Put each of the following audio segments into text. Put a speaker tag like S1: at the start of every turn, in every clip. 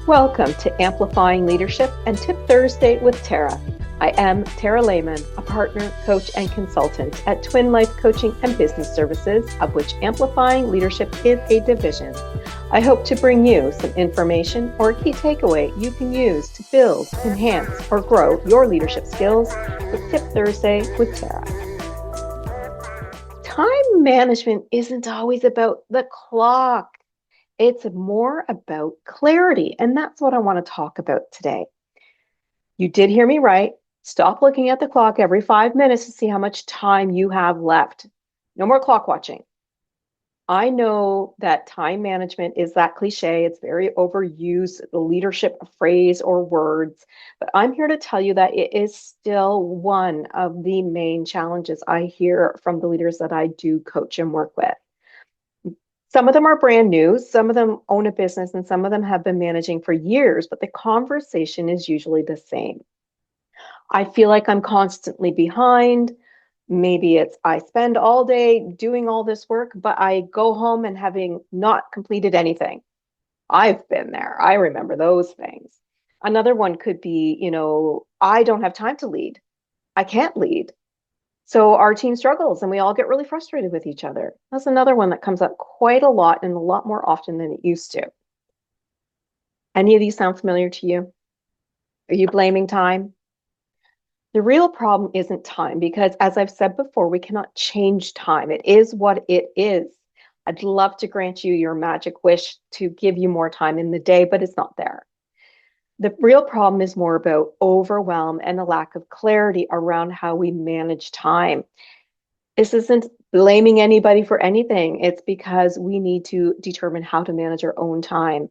S1: Welcome to Amplifying Leadership and Tip Thursday with Tara. I am Tara Lehman, a partner, coach, and consultant at Twin Life Coaching and Business Services, of which Amplifying Leadership is a division. I hope to bring you some information or a key takeaway you can use to build, enhance, or grow your leadership skills with Tip Thursday with Tara. Time management isn't always about the clock. It's more about clarity, and that's what I want to talk about today. You did hear me right. Stop looking at the clock every 5 minutes to see how much time you have left. No more clock watching. I know that time management is that cliche. It's very overused, the leadership phrase or words, but I'm here to tell you that it is still one of the main challenges I hear from the leaders that I do coach and work with. Some of them are brand new, some of them own a business, and some of them have been managing for years, but the conversation is usually the same. I feel like I'm constantly behind. Maybe it's I spend all day doing all this work, but I go home and having not completed anything. I've been there. I remember those things. Another one could be, I don't have time to lead. I can't lead. So our team struggles and we all get really frustrated with each other. That's another one that comes up quite a lot and a lot more often than it used to. Any of these sound familiar to you? Are you blaming time? The real problem isn't time because, as I've said before, we cannot change time. It is what it is. I'd love to grant you your magic wish to give you more time in the day, but it's not there. The real problem is more about overwhelm and a lack of clarity around how we manage time. This isn't blaming anybody for anything. It's because we need to determine how to manage our own time.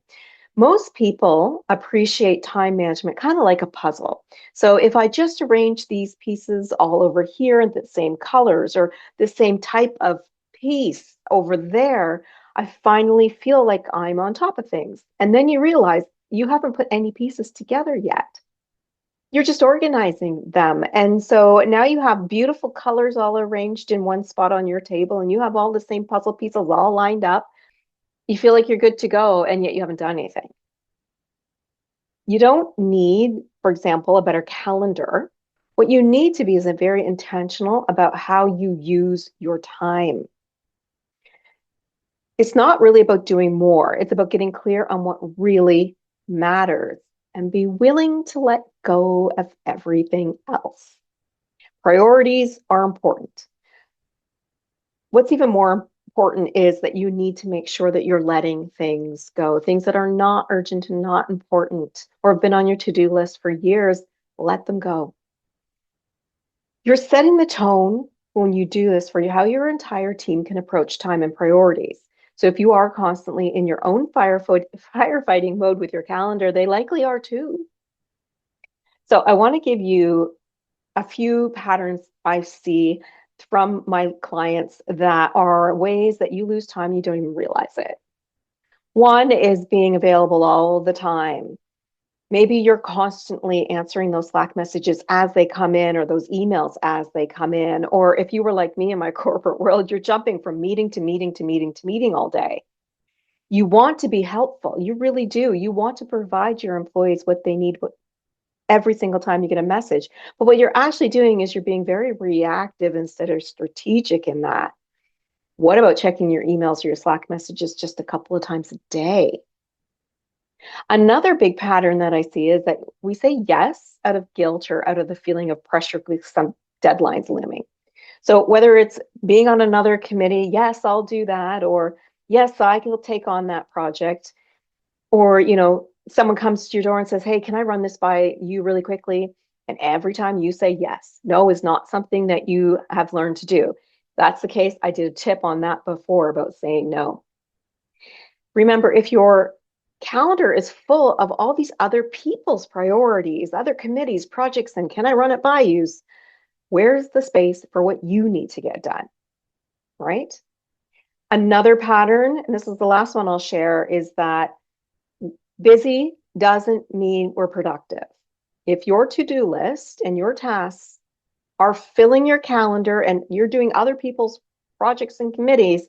S1: Most people appreciate time management kind of like a puzzle. So if I just arrange these pieces all over here in the same colors or the same type of piece over there, I finally feel like I'm on top of things. And then you realize you haven't put any pieces together yet. You're just organizing them. And so now you have beautiful colors all arranged in one spot on your table, and you have all the same puzzle pieces all lined up. You feel like you're good to go, and yet you haven't done anything. You don't need, for example, a better calendar. What you need to be is very intentional about how you use your time. It's not really about doing more. It's about getting clear on what really matters and be willing to let go of everything else. Priorities are important. What's even more important is that you need to make sure that you're letting things go. Things that are not urgent and not important or have been on your to-do list for years, let them go. You're setting the tone when you do this for how your entire team can approach time and priorities. So if you are constantly in your own firefighting mode with your calendar, they likely are too. So I want to give you a few patterns I see from my clients that are ways that you lose time, you don't even realize it. One is being available all the time. Maybe you're constantly answering those Slack messages as they come in or those emails as they come in. Or if you were like me in my corporate world, you're jumping from meeting to meeting to meeting to meeting all day. You want to be helpful. You really do. You want to provide your employees what they need every single time you get a message. But what you're actually doing is you're being very reactive instead of strategic in that. What about checking your emails or your Slack messages just a couple of times a day? Another big pattern that I see is that we say yes out of guilt or out of the feeling of pressure with some deadlines looming. So whether it's being on another committee, yes, I'll do that, or yes, I will take on that project, or someone comes to your door and says, hey, can I run this by you really quickly? And every time you say yes, no is not something that you have learned to do. If that's the case. I did a tip on that before about saying no. Remember, if your calendar is full of all these other people's priorities, other committees, projects, and can I run it by you? Where's the space for what you need to get done, right? Another pattern, and this is the last one I'll share, is that busy doesn't mean we're productive. If your to-do list and your tasks are filling your calendar and you're doing other people's projects and committees,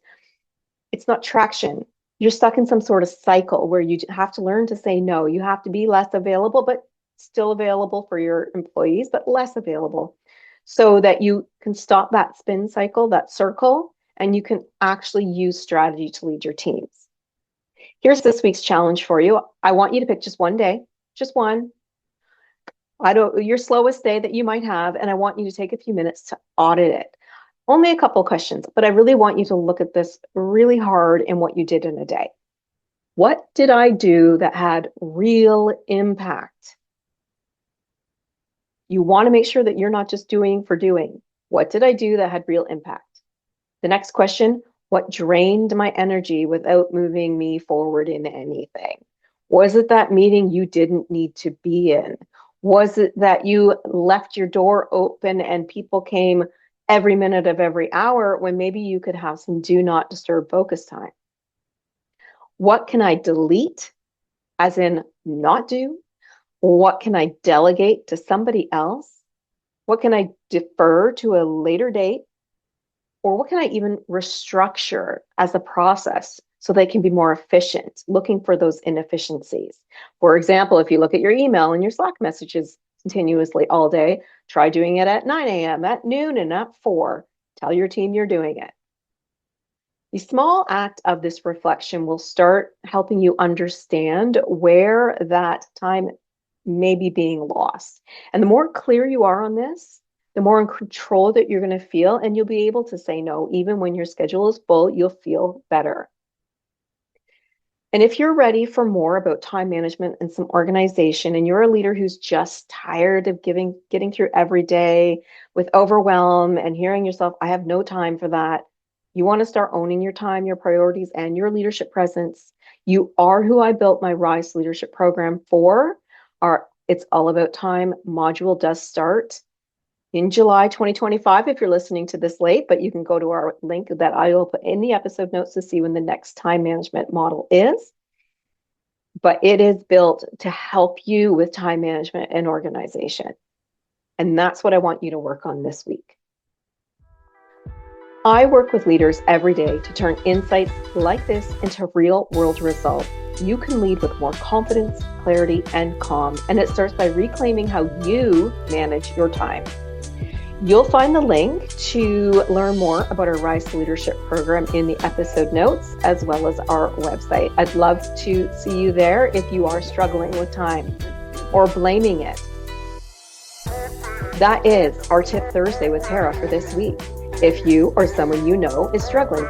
S1: it's not traction. You're stuck in some sort of cycle where you have to learn to say no. You have to be less available, but still available for your employees, but less available so that you can stop that spin cycle, that circle, and you can actually use strategy to lead your teams. Here's this week's challenge for you. I want you to pick just one day, just one. Your slowest day that you might have, and I want you to take a few minutes to audit it. Only a couple questions, but I really want you to look at this really hard in what you did in a day. What did I do that had real impact? You want to make sure that you're not just doing for doing. What did I do that had real impact? The next question, what drained my energy without moving me forward in anything? Was it that meeting you didn't need to be in? Was it that you left your door open and people came every minute of every hour when maybe you could have some do not disturb focus time? What can I delete, as in not do? What can I delegate to somebody else? What can I defer to a later date? Or what can I even restructure as a process so they can be more efficient, looking for those inefficiencies? For example, if you look at your email and your Slack messages continuously all day, try doing it at 9 a.m., at noon, and at 4. Tell your team you're doing it. The small act of this reflection will start helping you understand where that time may be being lost. And the more clear you are on this, the more in control that you're going to feel, and you'll be able to say no. Even when your schedule is full, you'll feel better. And if you're ready for more about time management and some organization, and you're a leader who's just tired of getting through every day with overwhelm and hearing yourself, I have no time for that. You want to start owning your time, your priorities, and your leadership presence. You are who I built my Rise Leadership Program for. Our It's All About Time module does start in July 2025 if you're listening to this late, but you can go to our link that I will put in the episode notes to see when the next time management model is. But it is built to help you with time management and organization. And that's what I want you to work on this week. I work with leaders every day to turn insights like this into real world results. You can lead with more confidence, clarity, and calm. And it starts by reclaiming how you manage your time. You'll find the link to learn more about our Rise to Leadership program in the episode notes, as well as our website. I'd love to see you there if you are struggling with time or blaming it. That is our Tip Thursday with Tara for this week. If you or someone you know is struggling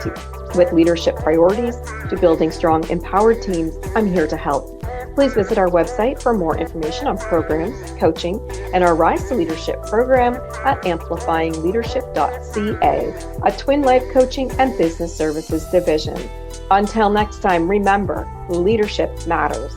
S1: with leadership priorities to building strong, empowered teams, I'm here to help. Please visit our website for more information on programs, coaching, and our Rise to Leadership program at amplifyingleadership.ca, a twin life coaching and business services division. Until next time, remember, leadership matters.